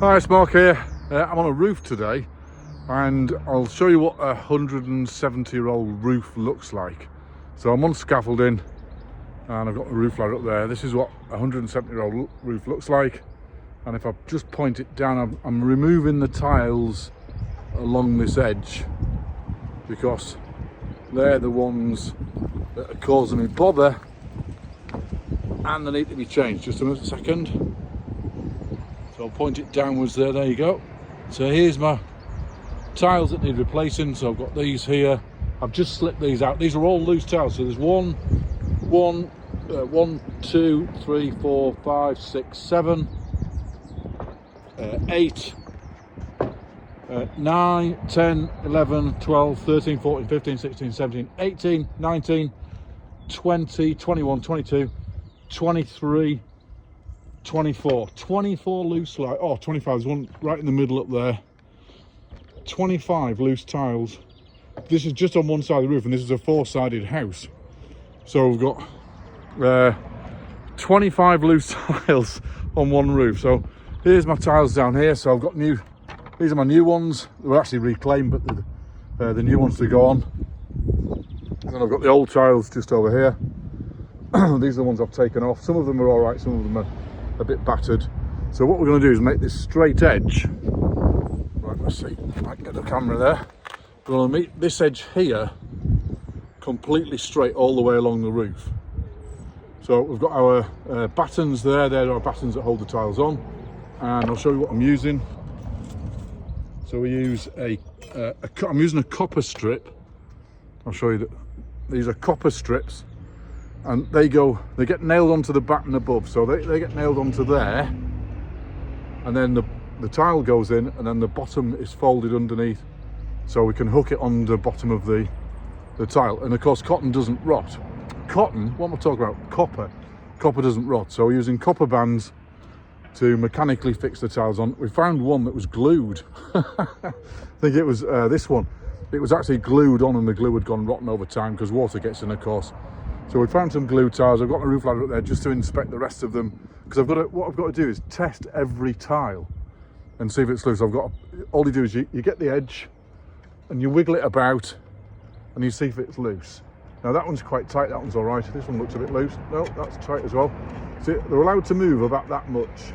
Hi, it's Mark here. I'm on a roof today and I'll show you what a 170-year-old roof looks like. So I'm on scaffolding and I've got the roof ladder up there. This is what a 170-year-old roof looks like, and if I just point it down, I'm removing the tiles along this edge because they're the ones that are causing me bother and they need to be changed. Just a second. So I'll point it downwards there, there you go. So here's my tiles that need replacing. So I've got these here. I've just slipped these out. These are all loose tiles. So there's 1, 2, 3, 4, 5, 6, 7, 8, 9, 10, 11, 12, 13, 14, 15, 16, 17, 18, 19, 20, 21, 22, 23, 24 loose light. Oh, 25, there's one right in the middle up there. 25 loose tiles. This is just on one side of the roof, and this is a 4-sided house. So we've got 25 loose tiles on one roof. So here's my tiles down here. So I've got these are my new ones. They were actually reclaimed, but the new ones to go on. And then I've got the old tiles just over here. These are the ones I've taken off. Some of them are all right, some of them are a bit battered. So what we're going to do is make this straight edge. Right, let's see if I can get the camera there. We're going to make this edge here completely straight all the way along the roof. So we've got our battens there. There are battens that hold the tiles on, and I'll show you what I'm using. So we use I'm using a copper strip. I'll show you that these are copper strips, and they get nailed onto the batten above. So they get nailed onto there, and then the tile goes in, and then the bottom is folded underneath, so we can hook it on the bottom of the tile. And of course, cotton doesn't rot. Cotton, what am I talking about? Copper doesn't rot. So we're using copper bands to mechanically fix the tiles on. We found one that was glued. I think it was this one. It was actually glued on, and the glue had gone rotten over time because water gets in, of course. So we found some glue tiles. I've got my roof ladder up there just to inspect the rest of them, because what I've got to do is test every tile and see if it's loose. All you do is you get the edge and you wiggle it about and you see if it's loose. Now that one's quite tight, that one's all right. This one looks a bit loose. No, that's tight as well. See, they're allowed to move about that much.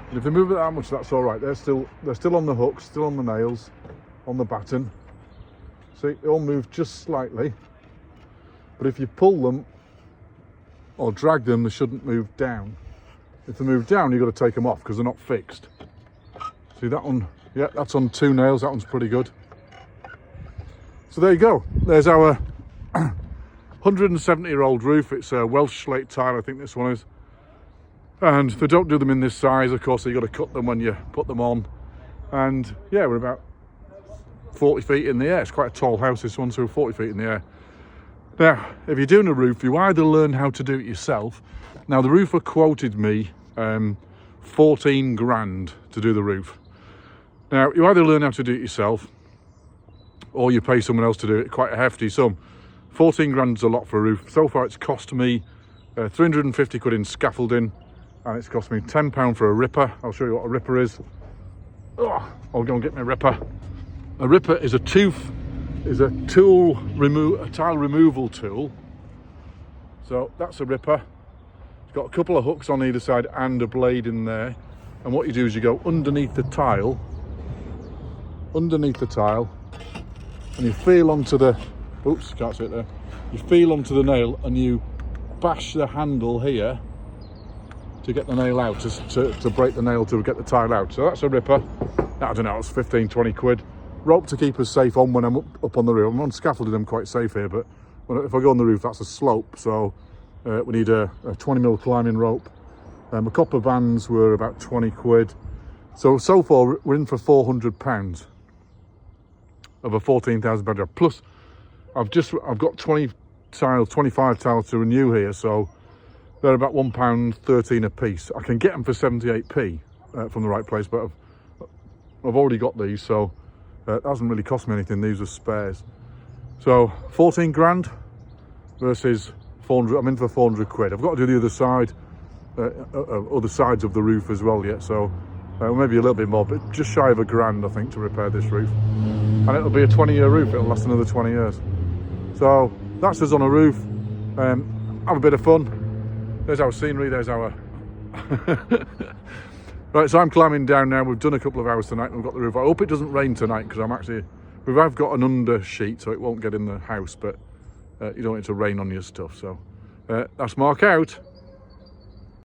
And if they move it that much, that's all right. They're still on the hooks, still on the nails, on the batten. See, they all move just slightly. But if you pull them or drag them, they shouldn't move down. If they move down, you've got to take them off because they're not fixed. See that one? Yeah, that's on 2 nails. That one's pretty good. So there you go. There's our 170-year-old roof. It's a Welsh slate tile, I think this one is. And they don't do them in this size, of course, so you've got to cut them when you put them on. And yeah, we're about 40 feet in the air. It's quite a tall house, this one, so we're 40 feet in the air. Now, if you're doing a roof, you either learn how to do it yourself. Now, the roofer quoted me 14 grand to do the roof. Now, you either learn how to do it yourself or you pay someone else to do it, quite a hefty sum. 14 grand's a lot for a roof. So far, it's cost me 350 quid in scaffolding, and it's cost me £10 for a ripper. I'll show you what a ripper is. Oh, I'll go and get my ripper. A ripper is a tile removal tool. So that's a ripper. It's got a couple of hooks on either side and a blade in there. And what you do is you go underneath the tile, and you feel onto the, oops, can't see it there. You feel onto the nail and you bash the handle here to get the nail out, to break the nail to get the tile out. So that's a ripper. I don't know, it's 15, 20 quid. Rope to keep us safe on when I'm up on the roof. I'm on scaffolding, I'm quite safe here, but if I go on the roof, that's a slope, so we need a 20mm climbing rope. The copper bands were about 20 quid. So far, we're in for £400 of a 14,000 pound job. Plus, I've got 25 tiles to renew here, so they're about £1.13 a piece. I can get them for 78p from the right place, but I've already got these, so it hasn't really cost me anything. These are spares. So 14 grand versus 400. I'm in for 400 quid. I've got to do the other side, other sides of the roof as well yet. So maybe a little bit more, but just shy of £1,000 I think to repair this roof. And it'll be a 20-year roof, it'll last another 20 years. So that's us on a roof. Have a bit of fun. There's our scenery, there's our... Right, so I'm climbing down now. We've done a couple of hours tonight and we've got the roof. I hope it doesn't rain tonight because I've got an under sheet so it won't get in the house, but you don't want it to rain on your stuff. So that's Mark out.